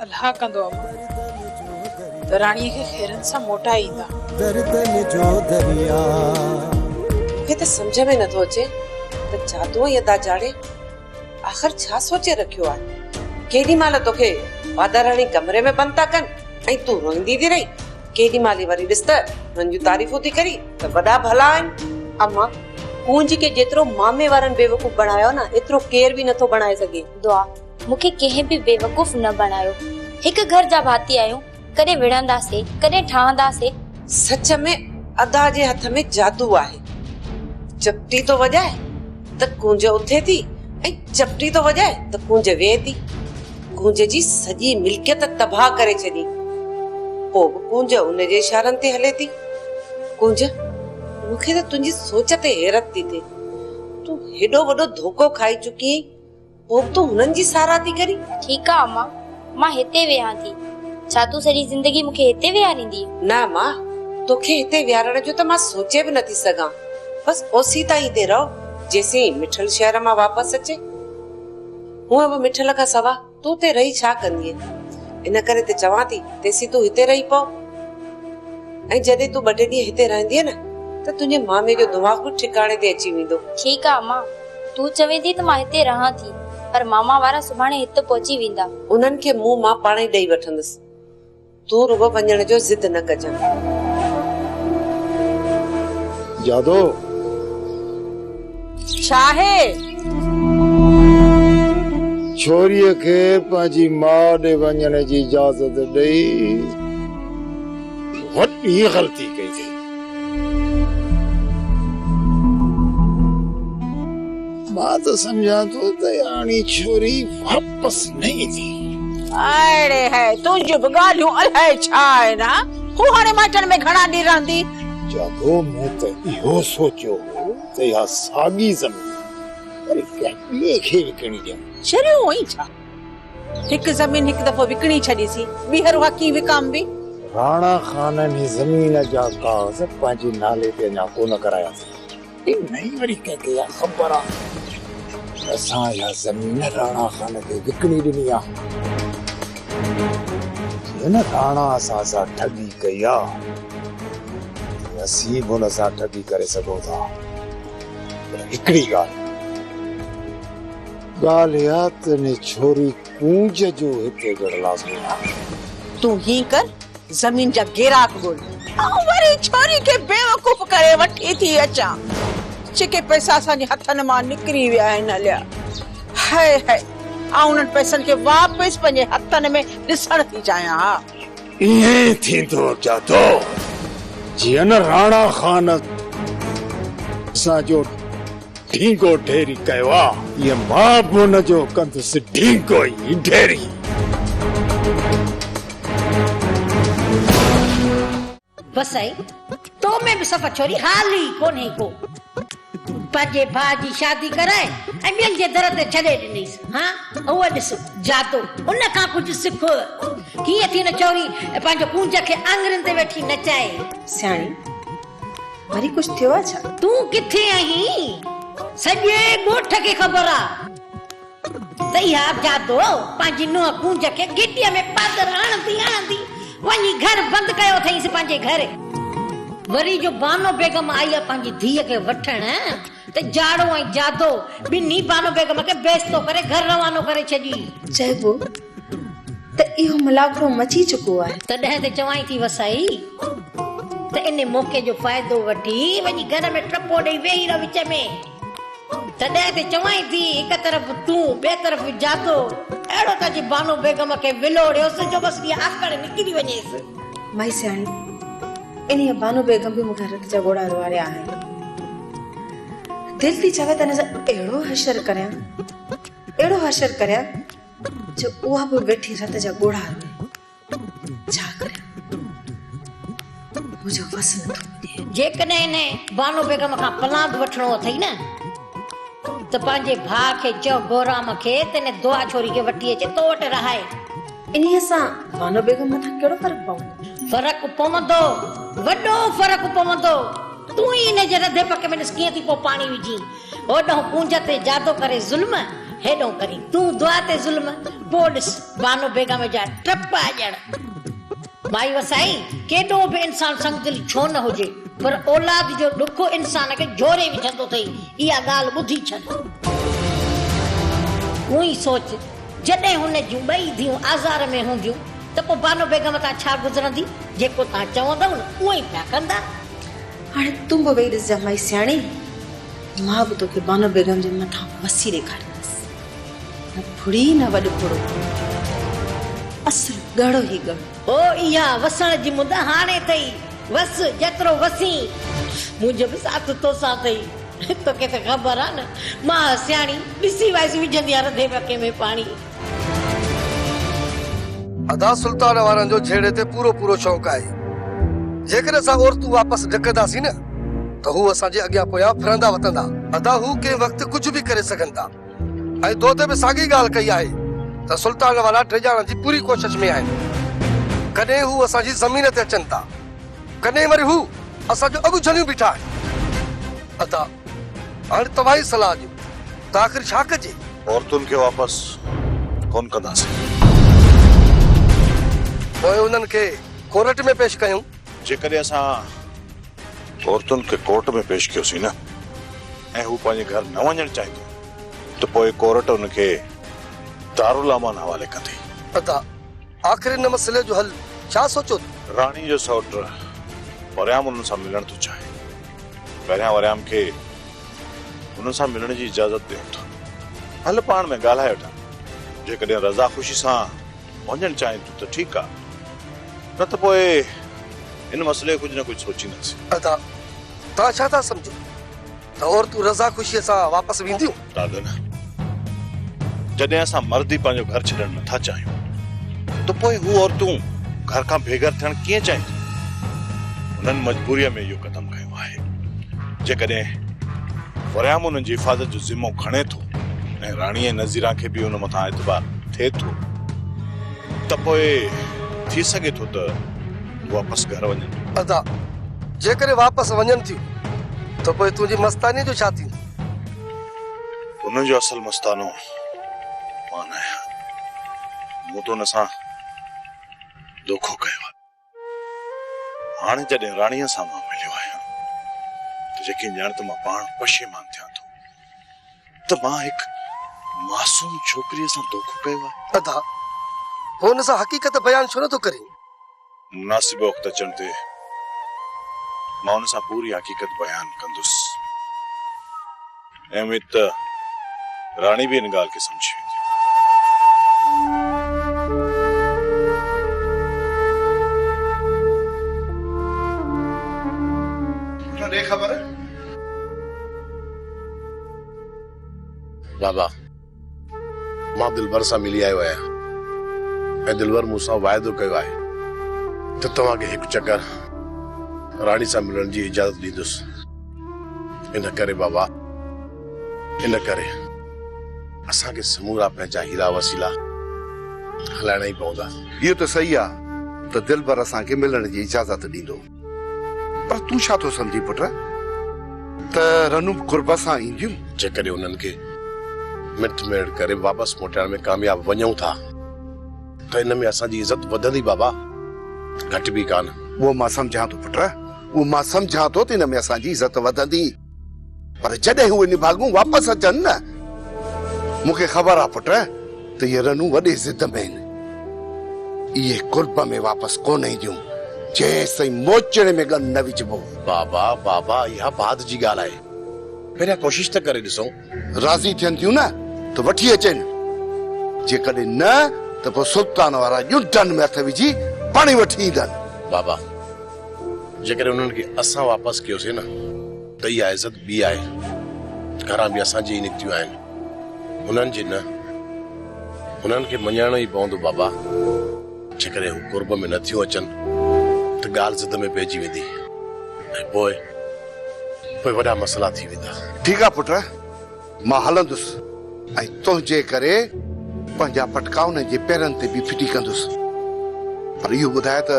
अल्लाह कंदो अम्मा त राणीअ खे खेरन सां मोटा ईंदा। मूंखे त सम्झ में नथो अचे त जादू यदा जाड़े आखिर छा सोचे रखियो आहे। केॾी महिल तोखे वादा राणी कमरे में बंदि था कनि ऐं तूं रोईंदी थी रही। केॾी महिल वरी ॾिस त हुननि जूं तारीफ़ूं थी करी त वॾा भला आहिनि। अम्मा कूंज के जेतिरो मामे वारनि बेवकूफ़ बनायो ना एतिरो केर भी नथो बनाए सके। दुआ मुखे कंहिं भी बेवकूफ़ न बनायो। हिक घर जा भाती आहियूं, कॾहिं विढ़ंदासीं कॾहिं ठहंदासीं। सच में अदा जे हथ में जादू आहे। चपटी तो वजाए त कूंज उथे थी ऐं चपटी तो वजाए त कूंज वेहे थी। कूंज जी सॼी मिल्कियत तबाह करे छॾी। पोइ बि कूंज उन जे इशारनि ते हले थी। कूंज मूंखे त तुंहिंजी सोच ते हैरत थी थिए। तूं हेॾो वॾो धोखो खाई चुकी आहीं, पोइ तूं हुननि जी साराह थी करी। ठीकु आहे अम्मा, मां हिते वेहां थी। छा तूं सॼी ज़िंदगी मूंखे हिते विहारींदी? न मां, तोखे हिते विहारण जो त मां सोचे बि नथी सघां। बस ओसी ताईं हिते रहो जेसीं मिठल शहर मां वापसि अचे। हूअं बि मिठल खां सवा तूं ते रही छा कंदीअ? इन करे त चवां थी तेसीं तूं हिते रही पओ। ऐं जॾहिं तूं 2 ॾींहं हिते रहंदीअ न त तुंहिंजे मामे जो दिमाग़ बि ठिकाणे ते अची वेंदो। ठीकु आहे अम्मा, तूं चवे थी त मां हिते रहां थी, पर मामा वारा सुभाणे हिते पहुची वेंदा। उन्हनि खे मुंहुं मां पाण ई ॾेई वठंदसि। तूं रुगो वञण जो ज़िद न कजां। जादो छा आहे? छोरीअ खे पंहिंजी माउ ॾे वञण जी इजाज़त ॾेई वॾी ग़लती कई थी। मां त सम्झां थो त हाणे छोरी वापसि न ईंदी। अरे है तुंहिंजूं बि ॻाल्हियूं अलाए छा आहे न। हू हाणे माइटनि में घणा ॾींहं रहंदी? जादो मूं त इहो सोचियो त इहा साॻी ज़मीन वरी कंहिं ॿिए खे विकिणी ॾियूं। शरियूं हुई छा? हिकु ज़मीन हिकु दफ़ो विकिणी छॾीसीं, ॿीहर उहा कीअं विकाम बि? राणा ख़ाननि ज़मीन जा काग़ज़ पंहिंजे नाले ते अञा कोन करायासीं। नहीं वरी कंहिंखे इहा ख़बर आहे असां इहा ज़मीन राणा ख़ान खे विकिणी ॾिनी आहे। हिन राणा असां सां ठगी कई आहे, असीं बि हुन सां ठगी करे सघूं था। पर हिकिड़ी ॻाल्हि इहा त ने छोरी कूंज जो हिते ॻढ़ लाज़मी आहे। तूं ही कर, ज़मीन जा गिराक ॻोल्ह ऐं वरी छोरी खे बेवकूफ़ करे वठी थी अचां। जेके पैसा असांजे हथनि मां निकिरी विया आहिनि हलिया, हाय हाय, आउं उन्हनि पैसनि खे वापसि पंहिंजे हथनि में ॾिसण थी चाहियां। ईअं थींदो जादो जीअं न राणा ख़ान असांजो ढींगो ढेरी कयो आहे, ईअं मां बि हुनजो कंदुसि ढींगो ई ढेरी। बस आई तो में भी सफ़ा छोरी हाली कोने को पंहिंजे भाउ जी शादी कराए ऐं ॿियनि जे दर ते छॾे ॾिनीसि। हाँ उहा ॾिस जादू उन खां कुझु सिख। कीअं थी न छोरी पंहिंजो कूंज खे आङुरियुनि ते वेठी नचाए। सियाणी वरी कुझु थियो आहे छा? तूं किथे आहीं? सॼे ॻोठ खे ख़बर आहे त इहा जादू पंहिंजी नुंहुं कूंज खे गिटीअ में पादर हणंदी वञी घर बंदि कयो अथईंसि पंहिंजे घर। वरी जो बानो बेगम आई आहे पंहिंजी धीअ खे वठण त जाड़ो ऐं जादो ॿिन्ही बानो बेगम खे बेइज़्तो करे घर रवानो करे छॾी। चइबो त इहो मुलाक़ो मची चुको आहे। तॾहिं त चवाई थी वसाई त इन मौक़े जो फ़ाइदो वठी वञी घर में टपो ॾेई वेही रह विच में। तॾहिं त चवाई थी हिक तरफ़ तूं ॿिए तरफ़ जादो अहिड़ो त जी बानो बेगम खे विलोड़ियोसि जो बसि इहा आकड़ निकिरी वञेसि। माई सियाणी इन बानो बेगम भी मूंखे रत जा गोड़ा रुआरिया आहिनि। दिल थी चवे त हिन सां अहिड़ो हशर करियां जो उहा बि वेठी रत जा गोड़ा रुए। छा करियां मुंहिंजो वस नथो मिले। जेकॾहिं हिन बानो बेगम खां पलांद वठणो अथई न त पंहिंजे भाउ खे चओ गोराम खे त इन दुआ छोरी खे वठी अचे तो वटि रहाए। इन्हीअ सां बानो बेगम मथां कहिड़ो फ़र्क़ु पवंदो? फ़र्क़ु पवंदो, वॾो फ़र्क़ु पवंदो। तूं ई हिन जे रधे पके में ॾिस कीअं थी पोइ पाणी विझी। होॾो कूंज ते जादो करे ज़ुल्म, हेॾो करी तूं दुआ ते ज़ुल्म पोइ ॾिस बानो बेगम जा टप अजण माई वसाई केॾो बि इंसान संगदिल छो न हुजे पर औलाद जो ॾुख इंसान खे जोरे विझंदो अथई इहा ॻाल्हि ॿुधी छॾ तूं ई सोच जॾहिं हुन जूं ॿई धीअरूं आज़ार में हूंदियूं त पोइ बानो बेगम तां छा गुज़रंदी जेको तव्हां चवंदव न उहो ई पिया कंदा हाणे तूं बि वेही ॾिसजां माई सियाणी मां बि तोखे बानो बेगम जे मथां वसी ॾेखारींदसि न फुड़ी न वॾो फुड़ो असुल ॻढ़ो ई ॻढ़ो ओ इहा वसण जी मुद हाणे अथई वस जेतिरो वसी मुंहिंजो बि साथ तोसां अथई तोखे त ख़बर आहे न मां सियाणी ॾिसी वयसि विझंदी आहे रधे पके में पाणी अदा सुल्तान वारनि जो छेड़े ते पूरो पूरो शौक़ु आहे जेकर असां औरतूं वापसि ढकंदासीं न त हू असांजे अॻियां पोयां फिरंदा वतंदा अदा हू कंहिं वक़्तु कुझु बि करे सघनि था ऐं तो ते बि साॻी ॻाल्हि कई आहे त सुल्तान वारा टिजाणनि जी पूरी कोशिश में आहिनि कॾहिं हू असांजी ज़मीन ते अचनि था कॾहिं वरी हू असांजो अॻु झलियूं बीठा आहिनि अदा हाणे तव्हां ई सलाह ॾियो त आख़िर छा कजे औरतुनि खे वापसि कोन कंदासीं पोइ उन्हनि खे कोर्ट में पेश कयूं जेकॾहिं असां औरतुनि खे कोर्ट में पेश कयोसीं न ऐं हू पंहिंजे घर न वञणु चाहींदो त पोइ कोर्ट उनखे दारुल अमान हवाले कंदी अदा आख़िर हिन मसइले जो हल छा सोचो राणी जो सौट वरियाम उन्हनि सां मिलण थो चाहे पहिरियां वरियाम खे उन्हनि सां मिलण जी इजाज़त ॾियूं था हल पाण में ॻाल्हाए वठां जेकॾहिं रज़ा ख़ुशी सां वञणु चाहे त ठीकु आहे न त पोइ इन मसइले कुझु न कुझु सोचींदासीं अदा तव्हां छा था सम्झो त औरतूं रज़ा ख़ुशीअ सां वापसि वेंदियूं ॾाढो न जॾहिं असां मर्द ई पंहिंजो घर छॾणु नथा चाहियूं त पोइ हू औरतूं घर खां बेघर थियणु कीअं चाहिनि उन्हनि मजबूरीअ में इहो क़दम खयो आहे जेकॾहिं वरियाम उन्हनि जी हिफ़ाज़त जो ज़िम्मो खणे थो ऐं राणीअ नज़ीरा खे बि उन मथां एतबार थिए थो त पोइ थी सघे थो त वापसि घर वञनि अदा जेकॾहिं वापसि वञनि थियूं त पोइ तुंहिंजी मस्तानी जो छा थींदो उन्हनि जो असल मस्तानो मां न आहियां मूं त हुन सां धोखो कयो आहे हाणे जॾहिं राणीअ सां मां मिलियो आहियां त यकीन ॼाण त मां पाण पशेमान थियां थो त मां हिकु मासूम छोकिरीअ सां धोखो कयो आहे अदा हुन सां हक़ीक़त बयान छो नथो करे मुनासिब वक़्तु अचण ते मां हुन सां पूरी हक़ीक़त बयान कंदुसि ऐं उमेद त राणी बि इन ॻाल्हि खे सम्झी वेंदी ख़बर बाबा मां दिलबर सां मिली आयो आहियां ऐं दिलबर मूंसां वाइदो कयो आहे त तव्हांखे हिकु चकर राणी सां मिलण जी इजाज़त ॾींदुसि इन करे बाबा इन करे असांखे समूरा पंहिंजा हीरा वसीला हलाइणा ई पवंदा इहो त सही आहे त दिलबर असांखे मिलण जी इजाज़त ॾींदो पर तूं छा थो सम्झी पुट त रनू कुर्ब सां ईंदियूं जेकॾहिं उन्हनि खे मिट मेड़ करे वापसि मोटाइण में कामयाब वञूं था त इन में असांजी इज़त वधंदी बाबा घटि बि कान उहो मां सम्झां थो पुट उहो मां सम्झां थो त हिन में असांजी इज़त वधंदी पर जॾहिं उहे निभागूं वापसि अचनि न मूंखे ख़बर आहे पुट त इहे रनू वॾे ज़िद में आहिनि इहे कुर्ब में वापसि कोन ईंदियूं जेसि मोचड़े में गन न विझबो बाबा बाबा इहा बात जी ॻाल्हि आहे पहिरियां कोशिश त करे ॾिसूं राज़ी थियनि थियूं न त वठी अचनि जेकॾहिं न त पोइ सुल्तान वारा ॼुंटनि में हथ विझी पाणी वठी ईंदनि बाबा जेकॾहिं उन्हनि खे असां वापसि कयोसीं न त इहा इज़त ॿी आहे घरां बि असांजी ई निकितियूं आहिनि उन्हनि जी न उन्हनि खे मञाइणो ई पवंदो बाबा जेकॾहिं हू कुर्ब में नथियूं अचनि त ॻाल्हि ज़िद में पइजी वेंदी ऐं पोइ वॾा मसइला थी वेंदा ठीकु आहे पुट मां हलंदुसि ऐं तुंहिंजे करे पंहिंजा पटका उन्हनि जे पेरनि ते बि फिटी कंदुसि पर इहो ॿुधाए त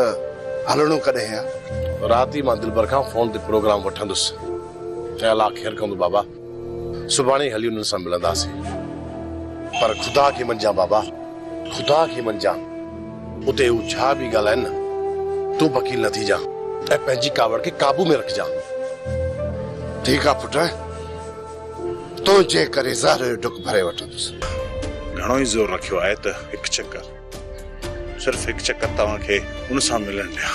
हलणो कॾहिं आहे राति मां दिलबर खां फोन ते प्रोग्राम वठंदुसि ऐं अलाह ख़ैर कंदो बाबा सुभाणे हली उन्हनि सां मिलंदासीं पर खुदा खे मञा बाबा, खुदा खे मञा। उते हू छा बि ॻाल्हाइनि न, तूं वकील न थी जा ऐं पंहिंजी कावड़ खे काबू में रखिजा। ठीकु आहे पुट, तुंहिंजे करे ज़हर जो डुक भरे वठंदुसि। घणो ई ज़ोर रखियो आहे त हिकु चक्कर, सिर्फ़ु हिकु चक्कर तव्हांखे उन सां मिलण ॾियां।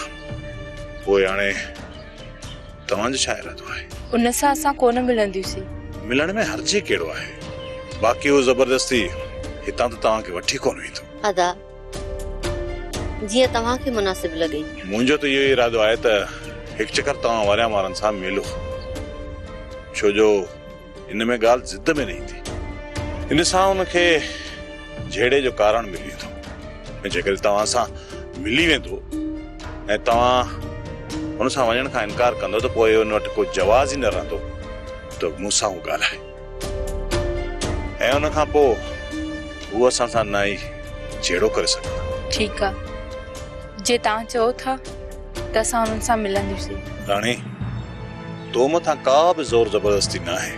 पोइ हाणे तव्हांजो छा इरादो आहे? उन सां असां कोन मिलंदासीं। मिलण में हर्जी कहिड़ो आहे? बाक़ी उहो ज़बरदस्ती हितां त तव्हांखे वठी कोन वेंदो। अदा जीअं तव्हांखे मुनासिब लॻे। मुंहिंजो त इहो इरादो आहे त हिकु चक्कर तव्हां वरिया वारनि सां मिलो, छो जो इन में ॻाल्हि ज़िद में न ईंदी। इन सां उनखे झेड़े जो कारण मिली वेंदो। ऐं जेकर तव्हां सां मिली वेंदो ऐं तव्हां हुन सां वञण खां इनकार कंदो त पोइ हुन वटि को जवाज़ ई न रहंदो त मूं सां हू ॻाल्हाए, ऐं उन खां पोइ हू असां सां न ई झेड़ो करे सघंदा। ठीकु आहे, जे तव्हां चओ था त असां हुननि सां मिलंदासीं। राणी, तो मथां का बि ज़ोर ज़बरदस्ती न आहे।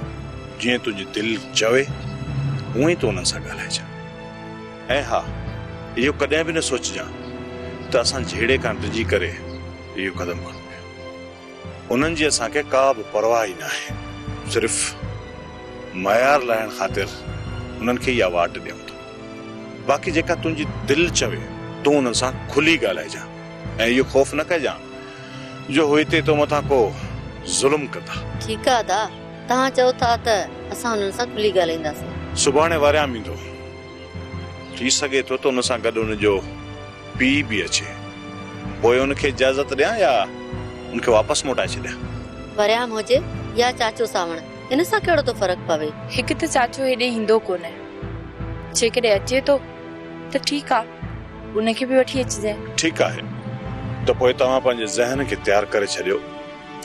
जीअं तुंहिंजी दिलि चवे हूअं ई तूं हुननि सां ॻाल्हाइजांइ। ऐं हा, इहो कॾहिं बि न सोचिजांइ त असां झेड़े खां डिॼी करे इहो क़दम खणूं। उन्हनि जी असांखे का बि परवाह ई न आहे। सिर्फ़ु मयार लाहिण ख़ातिर उन्हनि खे इहा वाट ॾियूं था। बाक़ी जेका तुंहिंजी दिलि चवे तूं उन्हनि सां खुली ॻाल्हाइजांइ ऐं इहो ख़ौफ़ न कजांइ जो हू हिते तो मथां को ज़ुल्म कंदा। ठीकु आहे अदा, तव्हां चओ था त असां हुननि सां खुली ॻाल्हाईंदासीं। सुभाणे वारियाम ईंदो, थी सघे थो त हुन सां गॾु हुनजो पीउ बि अचे। पोइ हुनखे इजाज़त ॾियां या उनखे वापसि मोटाए छॾियां? वरियाम हुजे या चाचो सावण, इन सां कहिड़ो तो फ़र्क़ु पवे? हिकु त चाचो हेॾे ईंदो कोन्हे, जेकॾहिं अचे थो त ठीकु आहे, उनखे बि वठी अचिजांइ। ठीकु आहे, त पोइ तव्हां पंहिंजे ज़हन खे तयारु करे छॾियो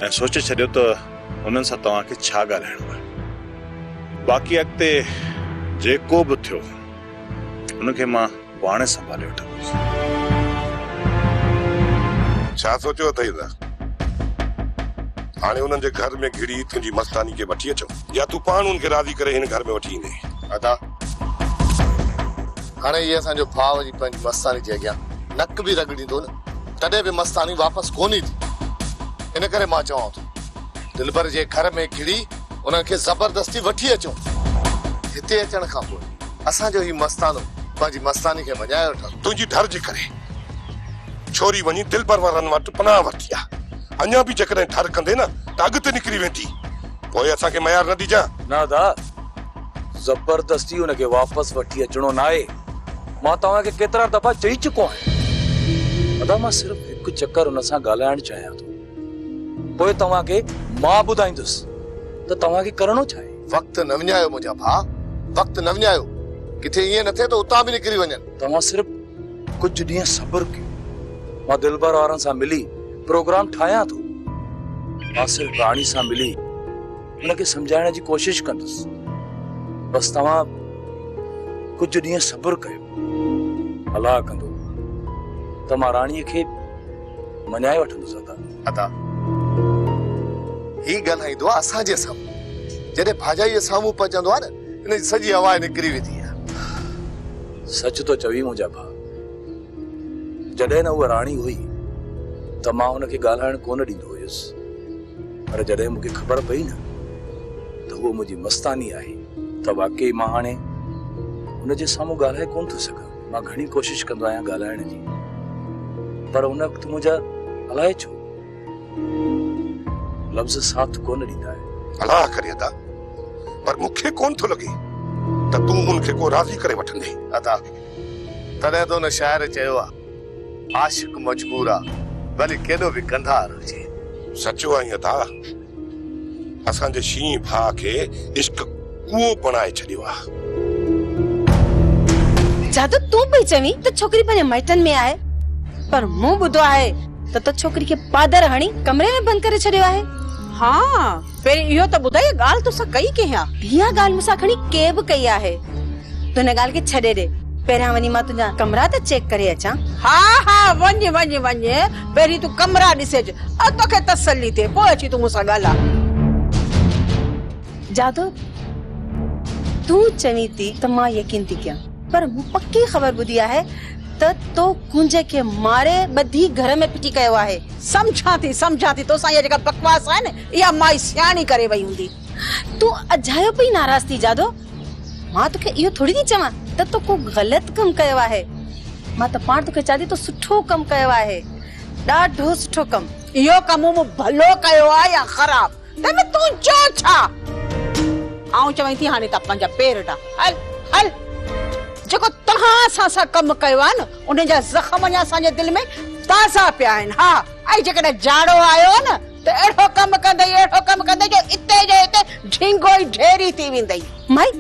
ऐं सोचे छॾियो त उन्हनि सां तव्हांखे छा ॻाल्हाइणो आहे। बाक़ी अॻिते जेको बि थियो उनखे मां पाणे संभाले वठंदुसि। छा सोचियो अथई त हाणे उन्हनि जे घर में घिड़ी तुंहिंजी मस्तानी खे वठी अचो, या तूं पाण उनखे राज़ी करे हिन घर में वठी ईंदे? अदा हाणे ये असांजो भाउ जी पंहिंजी मस्तानी जे अॻियां नक बि रगड़ींदो न, तॾहिं बि मस्तानी वापसि कोन ईंदी। इन करे मां चवां थो दिलबर जे घर में घिड़ी उन्हनि खे ज़बरदस्ती वठी अचो। हिते अचण खां पोइ असांजो ही मस्तानो पंहिंजी मस्तानी खे मञाए वठंदो। तुंहिंजी डर जे करे छोरी वञी दिलबर वारनि वटि पनाह वरिती आहे। अञा बि जेकॾहिं ठर कंदे न त अॻिते निकिरी वेंदी। पोइ असांखे मयार न ॾिजां। न दा, ज़बरदस्ती हुनखे वापसि वठी अचणो न आहे। मां तव्हांखे केतिरा दफ़ा चई चुको आहियां। अदा मां सिर्फ़ु हिकु चक्कर हुन सां ॻाल्हाइण चाहियां थो, पोइ तव्हांखे मां ॿुधाईंदुसि त तव्हांखे करणो छा आहे। वक़्तु न विञायो मुंहिंजा भाउ, वक़्तु न विञायो। किथे ईअं न थिए त उतां बि निकिरी वञनि। तव्हां सिर्फ़ु कुझु ॾींहं सब्र कयो। मां दिलबर वारनि सां मिली प्रोग्राम ठाहियां थो। मां सिर्फ़ु राणी सां मिली हुनखे सम्झाइण जी कोशिश कंदुसि। बसि तव्हां कुझु ॾींहं सब्र कयो। अलाह कंदो त मां राणीअ खे मञाए वठंदुसि। अदा ही ॻाल्हाईंदो आहे असांजे साम्हूं, जॾहिं भाॼाईअ साम्हूं पहुचंदो आहे न हिन जी सॼी आवाज़ निकिरी वेंदी आहे। सच तो चवी मुंहिंजा भाउ, जॾहिं न उहा राणी हुई त मां हुनखे ॻाल्हाइण कोन ॾींदो हुयुसि, पर जॾहिं मूंखे ख़बर पई न त उहा मुंहिंजी मस्तानी आहे त वाकई मां हाणे हुनजे साम्हूं ॻाल्हाए कोन थो सघां। मां घणी कोशिश कंदो आहियां ॻाल्हाइण जी, पर हुन वक़्तु मुंहिंजा अलाए छो लफ़्ज़ साथ कोन ॾींदा आहिनि। अलाह करे अदा, पर मूंखे कोन थो लॻे त तूं उनखे को राज़ी करे वठंदे। अदा तॾहिं त हुन शाइर चयो आहे, आशिक मजबूर आहे भले केॾो बि कंधार हुजे। सचो आई अदा, असांजे शीं भाउ खे इश्क कुओं बणाए छॾियो आहे। जादू तूं पई चवी त छोकिरी पंहिंजे माइटनि में आहे, पर मूं ॿुधो आहे त छोकिरी खे पादर हणी कमरे में बंदि करे छॾियो आहे। हाँ, पहिरीं इहो त ॿुधाई ॻाल्हि तोसां कई कंहिं? इहा ॻाल्हि मूंसां खणी के बि कई आहे। तूं हिन ॻाल्हि खे छॾे ॾे, पहिरियां वञी मां तुंहिंजा कमरा त चेक करे अचां। हा हा, वञ वञ वञ, पहिरीं तूं कमरा ॾिसे तोखे तसल्ली थिए, पोइ अची तूं मूंसां ॻाल्हाए। जादू तूं चवीं थी त मां यकीन थी कयां, पर मूं पक्की ख़बर ॿुधी आहे त तो कुंज खे मारे ॿधी घर में पिटी कयो आहे। समझां थी तोसां इहा जेका बकवास आहे न, इहा माई सियाणी करे वई हूंदी। तूं अजायो पई नाराज़ थी जादो। मां तोखे इहो थोड़ी थी चवां त तो को ग़लत कम कयो आहे। मां त पाण तोखे चवां थी तो सुठो कम कयो आहे, ॾाढो सुठो कम। इहो कम मूं भलो कयो आहे या ख़राब, तंहिंमें तूं चओ छा? आऊं चवां थी हाणे त पंहिंजा पेर टा हल हल। जेको तव्हां सां कम कयो आहे न, उन जा ज़ख़म अञा असांजे दिलि में ताज़ा पिया आहिनि। हा, ऐं जेकॾहिं जाड़ो आयो न त अहिड़ो कम कंदई जो इते जे इते ढींगो ई ढेरी थी वेंदई। माई,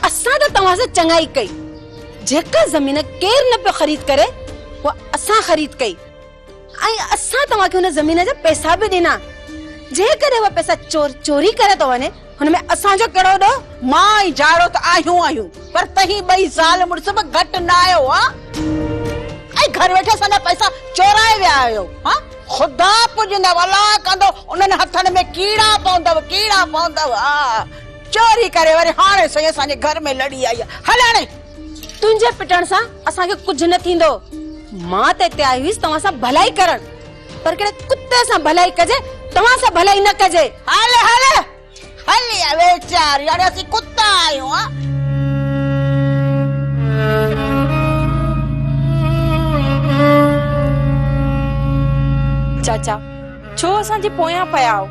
असां त तव्हां सां चङाई कई। जेका ज़मीन केर न पियो ख़रीद करे उहा असां ख़रीद कई, ऐं असां तव्हांखे हुन ज़मीन जा पैसा बि ॾिना। जेकॾहिं उहा पैसा चोरी करे थो वञे, हुनमें असांजो कहिड़ो ॾोह? मां ऐं जाड़ो त आहियूं, पर तही ॿई ज़ाल मुड़ुस बि घटि न आहियो। ऐं घर वेठे असांजा पैसा चोराए विया आहियो। ख़ुदा पुॼंदव, अलाह कंदो उन्हनि हथनि में कीड़ा पवंदव। हा, चोरी करे वरी हाणे सही असांजे घर में लड़ी आई। हल हाणे तुंहिंजे पिटण सां असांखे कुझु न थींदो। मां त हिते आई हुअसि तव्हां सां भलाई करण, पर कहिड़े कुत्ते सां भलाई कजे, तव्हां सां भलाई न कजे। हल हल हल या वेचारी, हाणे असीं कुत्ता आहियूं। चाचा, छो असांजे पोयां पिया आहियो?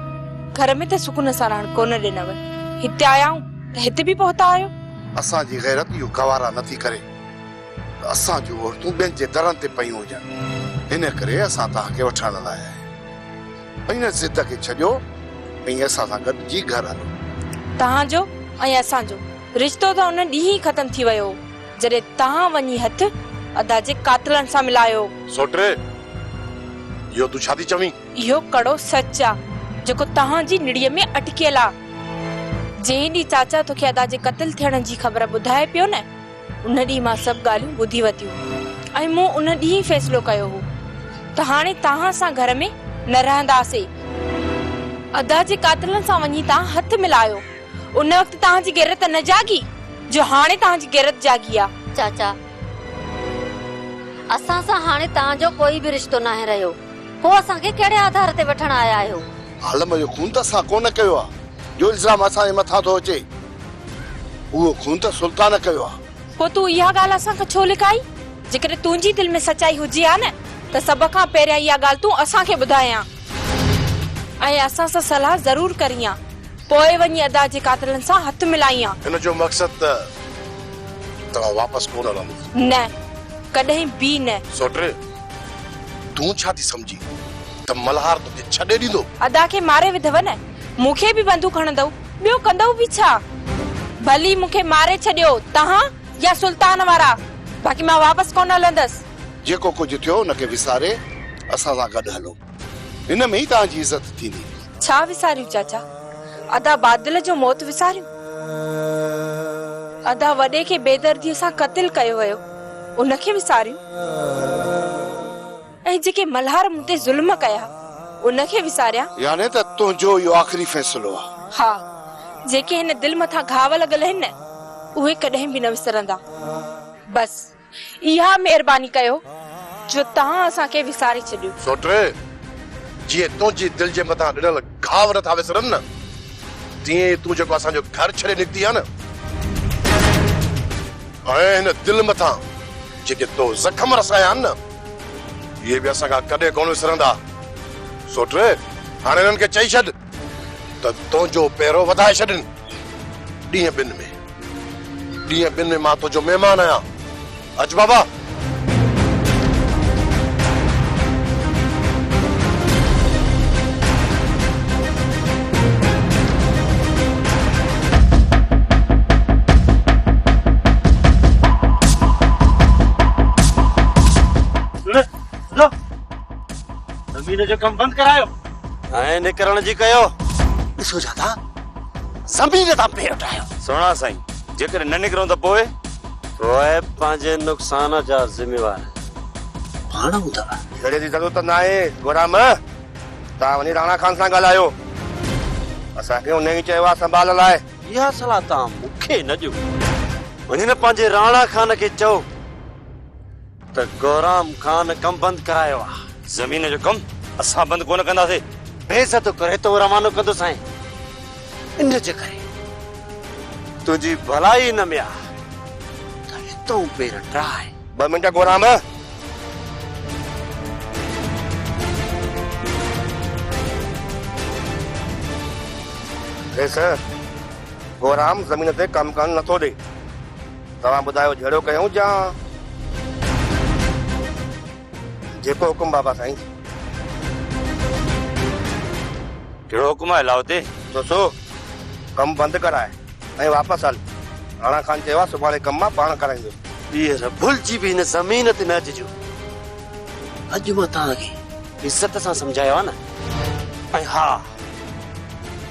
घर में त सुकून सां रहण कोन ॾिनव, हिते आया आहियूं त हिते बि पहुता आहियो। असांजी गैरत इहो गवारा नथी करे असां जो औरतूं ॿियनि जे दरनि ते पयूं हुजनि। हिन करे असां तव्हांखे वठण लाइ आया आहियूं। इन ज़िद खे छॾियो ऐं असां सां गॾु जी घर हलो। तव्हांजो ऐं असांजो रिश्तो त उन ॾींहुं ई ख़तम थी वियो जॾहिं तव्हां वञी हथ अदा जे कातिलनि सां मिलायो। सोटे, इहो तूं छा थी चवीं? इहो कड़ो सच आहे जेको तव्हांजी निड़ीअ में अटकियल आहे। जंहिं ॾींहुं चाचा तोखे अदा जे क़त्ल थियण जी ख़बर ॿुधाए पियो न, उन ॾींहुं मां सभु ॻाल्हियूं ॿुधी वरितियूं ऐं मूं उन ॾींहुं ई फ़ैसिलो कयो हो त हाणे तव्हां सां घर में न रहंदासीं। अदा जे कातिलनि सां वञी तव्हां हथ मिलायो। उन वक़्तु तव्हांजी गैरत न जागी जो हाणे तव्हांजी गैरत जागी आहे। चाचा, असां सां हाणे तव्हांजो कोई बि रिश्तो न आहे रहियो। पोइ असांखे कहिड़े आधार ते वठण आया आहियो? आलम जो खून त असां कोन कयो आहे, जो इल्ज़ाम असांजे मथां थो अचे उहो खून त सुल्तान कयो आहे। पोइ तूं इहा ॻाल्हि असांखे छो लिकाई? जेकॾहिं तुंहिंजी दिलि में सचाई हुजे हा न त सभ खां पहिरियां इहा ॻाल्हि तूं असांखे ॿुधायां ऐं असां सां सलाह ज़रूर करीं, पोइ वञी अदा जे कातिलनि सां हथ मिलाईं। हिन जो मक़सदु त तव्हां वापसि कोन हलंदो? न, कॾहिं बि न। सोटे, तूं छा थी सम्झी त मल्हार तोखे छॾे ॾींदो? अदा खे मारे विधव न, मूंखे बि बंदूक हणंदव, ॿियो कंदव बि छा? भली मूंखे मारे छॾियो तव्हां या सुल्तान वारा, बाक़ी मां वापसि कोन हलंदसि। जेको कुझु थियो उनखे विसारे असां सां गॾु हलो, हिन में ई तव्हांजी इज़त थींदी। छा विसारियूं चाचा? अदा बादल जो मौत विसारियूं? अदा वॾे खे बेदर्दीअ सां क़त्ल कयो वियो, उनखे विसारियूं? ऐं जेके मल्हार मूं ते ज़ुल्म कया उनखे विसारिया? याने त तुंहिंजो इहो आख़िरी फ़ैसिलो आहे? हा, जेके हिन दिलि मथां घाव लॻल आहिनि न, उहे कॾहिं बि न विसरंदा। बसि इहा महिरबानी कयो जो तव्हां असांखे विसारे छॾियो। सोटे, जीअं तुंहिंजी दिलि जे मथां ॾिनल घाव नथा विसरनि न, तीअं तूं जेको असांजो घर छॾे निकिती आहे न, ऐं हिन दिलि मथां जेके तो ज़ख़्म रसाया आहिनि न, इहे बि असां खां कॾहिं कोन विसरंदा। सोटे, हाणे हिननि खे चई छॾ त तुंहिंजो पहिरो वधाए छॾनि। ॾींहं ॿिनि में मां तुंहिंजो महिमान आहियां। अच बाबा। ज़मीन जो कम बंदि करायो ऐं निकरण जी कयो। ॾिसो जादा, ज़मीन तां पेर उठायो। सुणा साईं, जेकर न निकरूं त पोइ पंहिंजे नुक़सान जा ज़िम्मेवार पाण हूंदव। छड़े जी ज़रूरत न आहे गुलाम, तव्हां वञी राणा खान सां ॻाल्हायो। असांखे उन ई चयो आहे संभाल लाइ। इहा सलाह तव्हां मूंखे न ॾियो। वञी न पंहिंजे राणा खान खे चओ त गौराम खान कम बंदि करायो आहे। ज़मीन जो कम असां बंदि कोन कंदासीं। बेइज़त करे तो रवानो कंदो साईं। इन जे करे तुंहिंजी भलाई न में आहे त तूं पेर ट्राए। 2 मिंट गोराम। सर गोराम ज़मीन ते कम करण नथो ॾे। तव्हां ॿुधायो जहिड़ो कयूं या जेको हुकुम बाबा साईं। कहिड़ो हुकुम आहे लाओ ते? दोस्तो कम बंदि कराए ऐं वापसि हल। राणा खान चयो आहे सुभाणे कम मां पाण कराईंदो। ॿीहर भुलिजी बि हिन ज़मीन ते न अचिजो। अॼु मां तव्हांखे इज़त सां सम्झायो आहे न। ऐं हा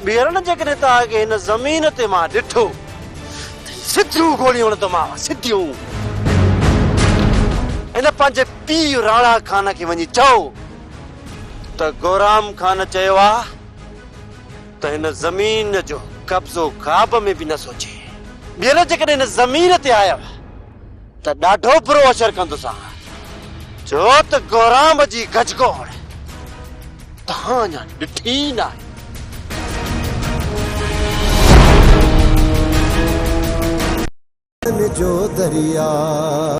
ॿीहर न जेकॾहिं तव्हांखे हिन ज़मीन ते मां ॾिठो सिधियूं गोलियूं हणंदोमांव। सिधियूं। हिन पंहिंजे पीउ राणा खान खे वञी चओ त गौराम खान चयो आहे त हिन ज़मीन जो कब्ज़ो ख्वाब में बि न सोचे। ॿीहर जेकॾहिं हिन ज़मीन ते आया त ॾाढो बुरो असर कंदुसि। छो त गौराम जी गजगोड़ तव्हां अञा ॾिठी न आहे। जो दरिया